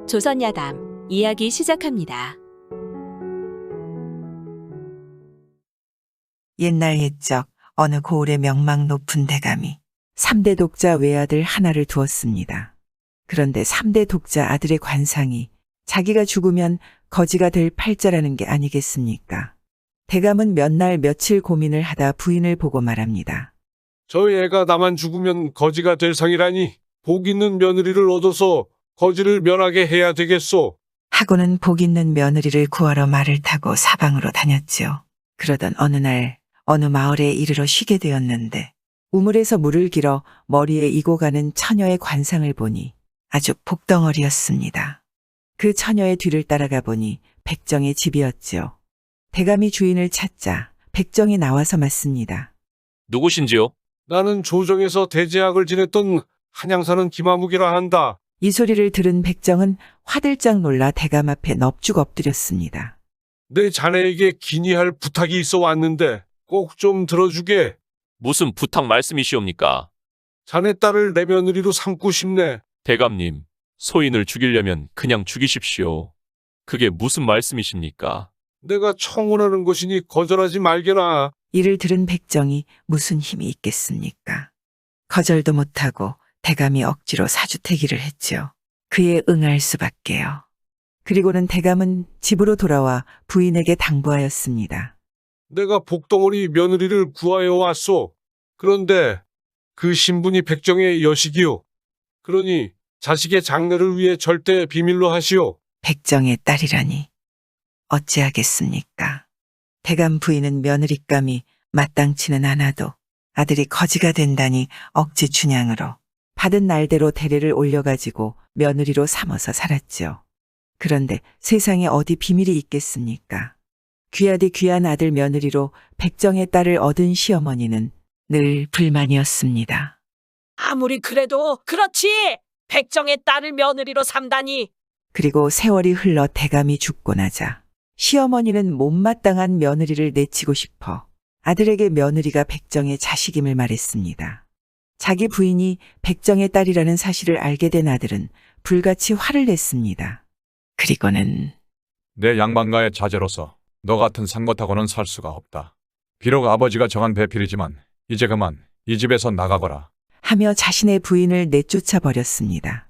조선야담 이야기 시작합니다. 옛날 옛적 어느 고을의 명망 높은 대감이 3대 독자 외아들 하나를 두었습니다. 그런데 3대 독자 아들의 관상이 자기가 죽으면 거지가 될 팔자라는 게 아니겠습니까? 대감은 몇 날 며칠 고민을 하다 부인을 보고 말합니다. 저 애가 나만 죽으면 거지가 될 상이라니 복 있는 며느리를 얻어서 거지를 면하게 해야 되겠소. 하고는 복 있는 며느리를 구하러 말을 타고 사방으로 다녔지요. 그러던 어느 날 어느 마을에 이르러 쉬게 되었는데 우물에서 물을 길어 머리에 이고 가는 처녀의 관상을 보니 아주 복덩어리였습니다. 그 처녀의 뒤를 따라가 보니 백정의 집이었지요. 대감이 주인을 찾자 백정이 나와서 묻습니다. 누구신지요? 나는 조정에서 대제학을 지냈던 한양사는 김아묵이라 한다. 이 소리를 들은 백정은 화들짝 놀라 대감 앞에 넙죽 엎드렸습니다. 내 자네에게 기니할 부탁이 있어 왔는데 꼭 좀 들어주게. 무슨 부탁 말씀이시옵니까? 자네 딸을 내 며느리로 삼고 싶네. 대감님, 소인을 죽이려면 그냥 죽이십시오. 그게 무슨 말씀이십니까? 내가 청혼하는 것이니 거절하지 말게나. 이를 들은 백정이 무슨 힘이 있겠습니까? 거절도 못하고 대감이 억지로 사주태기를 했지요. 그에 응할 수밖에요. 그리고는 대감은 집으로 돌아와 부인에게 당부하였습니다. 내가 복덩어리 며느리를 구하여 왔소. 그런데 그 신분이 백정의 여식이요. 그러니 자식의 장래를 위해 절대 비밀로 하시오. 백정의 딸이라니 어찌하겠습니까? 대감 부인은 며느리감이 마땅치는 않아도 아들이 거지가 된다니 억지 춘향으로 받은 날대로 대례를 올려가지고 며느리로 삼아서 살았지요. 그런데 세상에 어디 비밀이 있겠습니까? 귀하디 귀한 아들 며느리로 백정의 딸을 얻은 시어머니는 늘 불만이었습니다. 아무리 그래도 그렇지. 백정의 딸을 며느리로 삼다니. 그리고 세월이 흘러 대감이 죽고 나자 시어머니는 못마땅한 며느리를 내치고 싶어 아들에게 며느리가 백정의 자식임을 말했습니다. 자기 부인이 백정의 딸이라는 사실을 알게 된 아들은 불같이 화를 냈습니다. 그리고는 내 양반가의 자제로서 너 같은 상것하고는 살 수가 없다. 비록 아버지가 정한 배필이지만 이제 그만 이 집에서 나가거라. 하며 자신의 부인을 내쫓아 버렸습니다.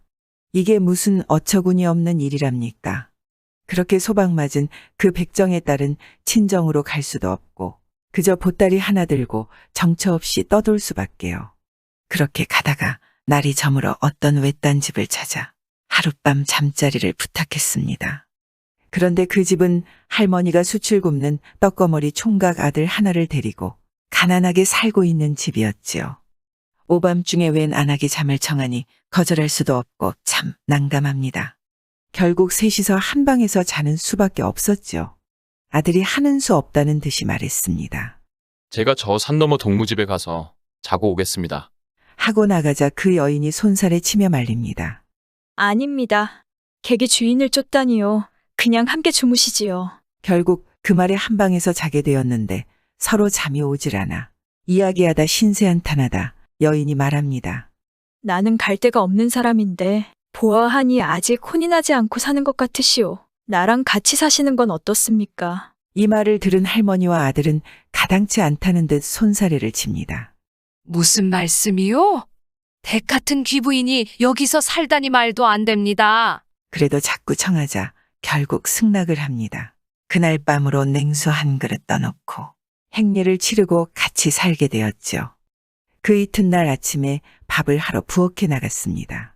이게 무슨 어처구니 없는 일이랍니까? 그렇게 소박맞은 그 백정의 딸은 친정으로 갈 수도 없고 그저 보따리 하나 들고 정처 없이 떠돌 수밖에요. 그렇게 가다가 날이 저물어 어떤 외딴 집을 찾아 하룻밤 잠자리를 부탁했습니다. 그런데 그 집은 할머니가 수출 굽는 떡거머리 총각 아들 하나를 데리고 가난하게 살고 있는 집이었지요. 오밤중에 웬 안하기 잠을 청하니 거절할 수도 없고 참 난감합니다. 결국 셋이서 한 방에서 자는 수밖에 없었죠. 아들이 하는 수 없다는 듯이 말했습니다. 제가 저 산 너머 동무집에 가서 자고 오겠습니다. 하고 나가자 그 여인이 손살에 치며 말립니다. 아닙니다. 객이 주인을 쫓다니요. 그냥 함께 주무시지요. 결국 그 말에 한 방에서 자게 되었는데 서로 잠이 오질 않아 이야기하다 신세한탄하다 여인이 말합니다. 나는 갈 데가 없는 사람인데 보아하니 아직 혼이 나지 않고 사는 것 같으시오. 나랑 같이 사시는 건 어떻습니까? 이 말을 들은 할머니와 아들은 가당치 않다는 듯 손사래를 칩니다. 무슨 말씀이요? 댁 같은 귀부인이 여기서 살다니 말도 안 됩니다. 그래도 자꾸 청하자 결국 승낙을 합니다. 그날 밤으로 냉수 한 그릇 떠놓고 행례를 치르고 같이 살게 되었죠. 그 이튿날 아침에 밥을 하러 부엌에 나갔습니다.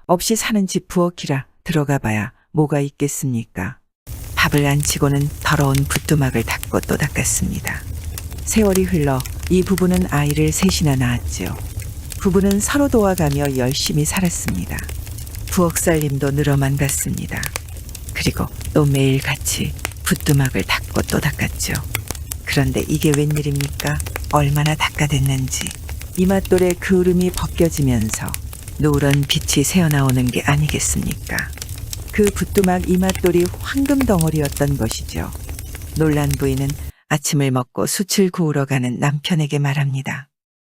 없이 사는 집 부엌이라 들어가 봐야 뭐가 있겠습니까? 밥을 안 치고는 더러운 부뚜막을 닦고 또 닦았습니다. 세월이 흘러 이 부부는 아이를 셋이나 낳았지요. 부부는 서로 도와가며 열심히 살았습니다. 부엌 살림도 늘어만 갔습니다. 그리고 또 매일 같이 부뚜막을 닦고 또 닦았죠. 그런데 이게 웬일입니까? 얼마나 닦아댔는지 이맛돌에 그을음이 벗겨지면서 노란 빛이 새어나오는 게 아니겠습니까? 그 부뚜막 이맛돌이 황금 덩어리였던 것이죠. 놀란 부인은 아침을 먹고 숯을 구우러 가는 남편에게 말합니다.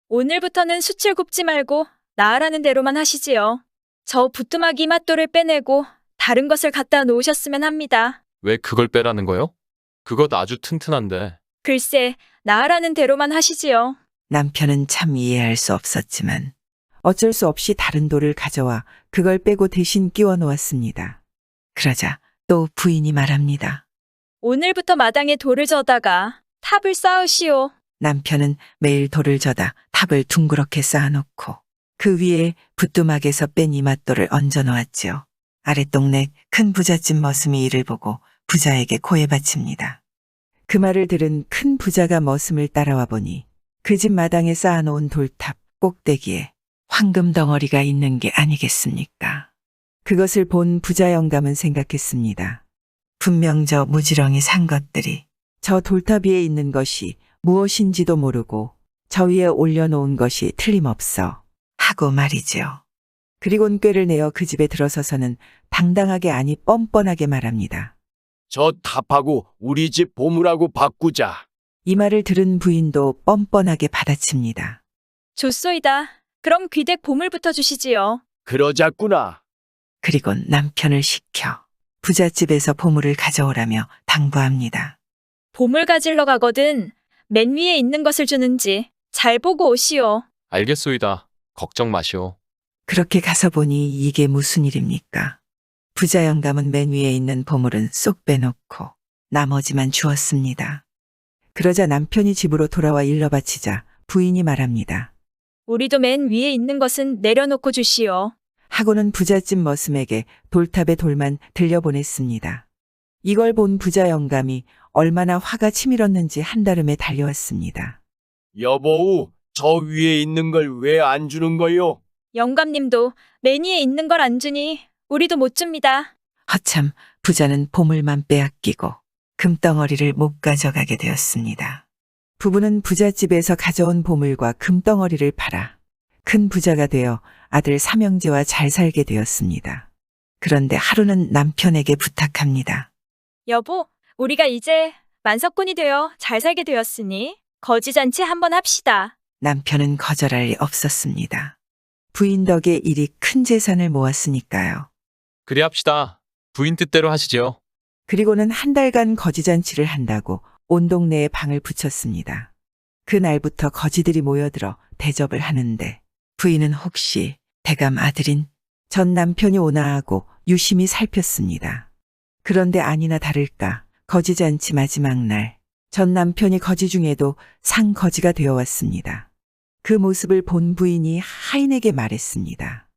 오늘부터는 숯을 굽지 말고 나으라는 대로만 하시지요. 저 부뚜막 이맛돌을 빼내고 다른 것을 갖다 놓으셨으면 합니다. 왜 그걸 빼라는 거요? 그것 아주 튼튼한데. 글쎄, 나으라는 대로만 하시지요. 남편은 참 이해할 수 없었지만 어쩔 수 없이 다른 돌을 가져와 그걸 빼고 대신 끼워 놓았습니다. 그러자 또 부인이 말합니다. 오늘부터 마당에 돌을 저다가 탑을 쌓으시오. 남편은 매일 돌을 저다 탑을 둥그렇게 쌓아놓고 그 위에 부뚜막에서 뺀 이맛돌을 얹어 놓았지요. 아랫동네 큰 부잣집 머슴이 이를 보고 부자에게 고해 바칩니다. 그 말을 들은 큰 부자가 머슴을 따라와 보니 그 집 마당에 쌓아놓은 돌탑 꼭대기에 황금 덩어리가 있는 게 아니겠습니까? 그것을 본 부자 영감은 생각했습니다. 분명 저 무지렁이 산 것들이 저 돌탑 위에 있는 것이 무엇인지도 모르고 저 위에 올려놓은 것이 틀림없어 하고 말이지요. 그리곤 꾀를 내어 그 집에 들어서서는 당당하게 아니 뻔뻔하게 말합니다. 저 탑하고 우리 집 보물하고 바꾸자. 이 말을 들은 부인도 뻔뻔하게 받아칩니다. 좋소이다. 그럼 귀댁 보물부터 주시지요. 그러자꾸나. 그리곤 남편을 시켜 부잣집에서 보물을 가져오라며 당부합니다. 보물 가지러 가거든 맨 위에 있는 것을 주는지 잘 보고 오시오. 알겠소이다. 걱정 마시오. 그렇게 가서 보니 이게 무슨 일입니까? 부자 영감은 맨 위에 있는 보물은 쏙 빼놓고 나머지만 주었습니다. 그러자 남편이 집으로 돌아와 일러 바치자 부인이 말합니다. 우리도 맨 위에 있는 것은 내려놓고 주시오. 하고는 부잣집 머슴에게 돌탑의 돌만 들려보냈습니다. 이걸 본 부자 영감이 얼마나 화가 치밀었는지 한달음에 달려왔습니다. 여보우, 저 위에 있는 걸 왜 안 주는 거요? 영감님도 맨 위에 있는 걸 안 주니 우리도 못 줍니다. 허참 부자는 보물만 빼앗기고 금덩어리를 못 가져가게 되었습니다. 부부는 부잣집에서 가져온 보물과 금덩어리를 팔아 큰 부자가 되어 아들 삼형제와 잘 살게 되었습니다. 그런데 하루는 남편에게 부탁합니다. 여보, 우리가 이제 만석군이 되어 잘 살게 되었으니 거지잔치 한번 합시다. 남편은 거절할 리 없었습니다. 부인 덕에 이리 큰 재산을 모았으니까요. 그리 합시다. 부인 뜻대로 하시지요. 그리고는 한 달간 거지잔치를 한다고 온 동네에 방을 붙였습니다. 그날부터 거지들이 모여들어 대접을 하는데 부인은 혹시 대감 아들인 전 남편이 오나 하고 유심히 살폈습니다. 그런데 아니나 다를까 거지잔치 마지막 날 전 남편이 거지 중에도 상거지가 되어 왔습니다. 그 모습을 본 부인이 하인에게 말했습니다.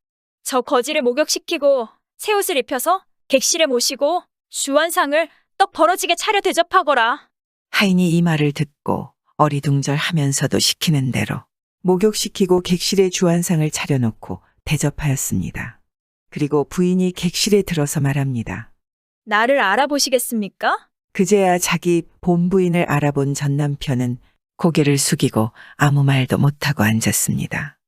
저 거지를 목욕시키고 새 옷을 입혀서 객실에 모시고 주안상을 떡 벌어지게 차려 대접하거라. 하인이 이 말을 듣고 어리둥절하면서도 시키는 대로 목욕시키고 객실에 주안상을 차려놓고 대접하였습니다. 그리고 부인이 객실에 들어서 말합니다. 나를 알아보시겠습니까? 그제야 자기 본부인을 알아본 전 남편은 고개를 숙이고 아무 말도 못하고 앉았습니다.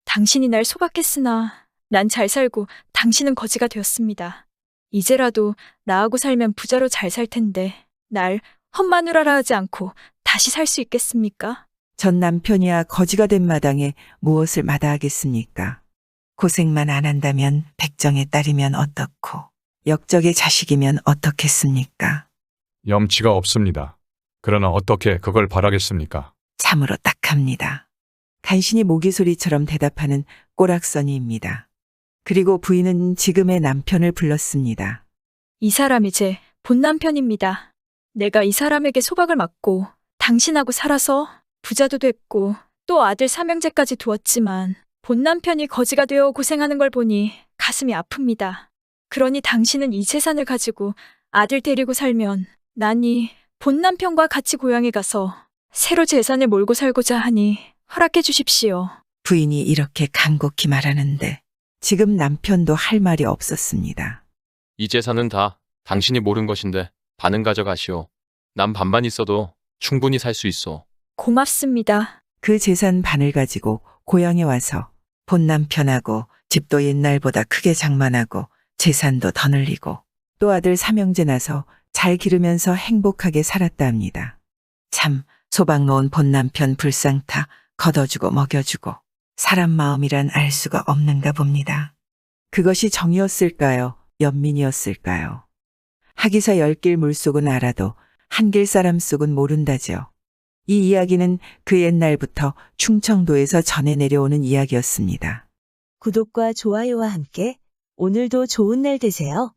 당신이 날 소각했으나 난 잘 살고 당신은 거지가 되었습니다. 이제라도 나하고 살면 부자로 잘 살 텐데 날 헛마누라라 하지 않고 다시 살 수 있겠습니까? 전 남편이야 거지가 된 마당에 무엇을 마다하겠습니까? 고생만 안 한다면 백정의 딸이면 어떻고 역적의 자식이면 어떻겠습니까? 염치가 없습니다. 그러나 어떻게 그걸 바라겠습니까? 참으로 딱합니다. 간신히 모기소리처럼 대답하는 꼬락서니입니다. 그리고 부인은 지금의 남편을 불렀습니다. 이 사람이 제 본남편입니다. 내가 이 사람에게 소박을 맞고 당신하고 살아서 부자도 됐고 또 아들 삼형제까지 두었지만 본남편이 거지가 되어 고생하는 걸 보니 가슴이 아픕니다. 그러니 당신은 이 재산을 가지고 아들 데리고 살면 난이 본남편과 같이 고향에 가서 새로 재산을 몰고 살고자 하니 허락해 주십시오. 부인이 이렇게 간곡히 말하는데 지금 남편도 할 말이 없었습니다. 이 재산은 다 당신이 모른 것인데 반은 가져가시오. 난 반만 있어도 충분히 살 수 있어. 고맙습니다. 그 재산 반을 가지고 고향에 와서 본 남편하고 집도 옛날보다 크게 장만하고 재산도 더 늘리고 또 아들 삼형제 나서 잘 기르면서 행복하게 살았다 합니다. 참 소박 놓은 본 남편 불쌍타 걷어주고 먹여주고 사람 마음이란 알 수가 없는가 봅니다. 그것이 정이었을까요? 연민이었을까요? 하기사 10길 물속은 알아도 한길 사람 속은 모른다죠. 이 이야기는 그 옛날부터 충청도에서 전해 내려오는 이야기였습니다. 구독과 좋아요와 함께 오늘도 좋은 날 되세요.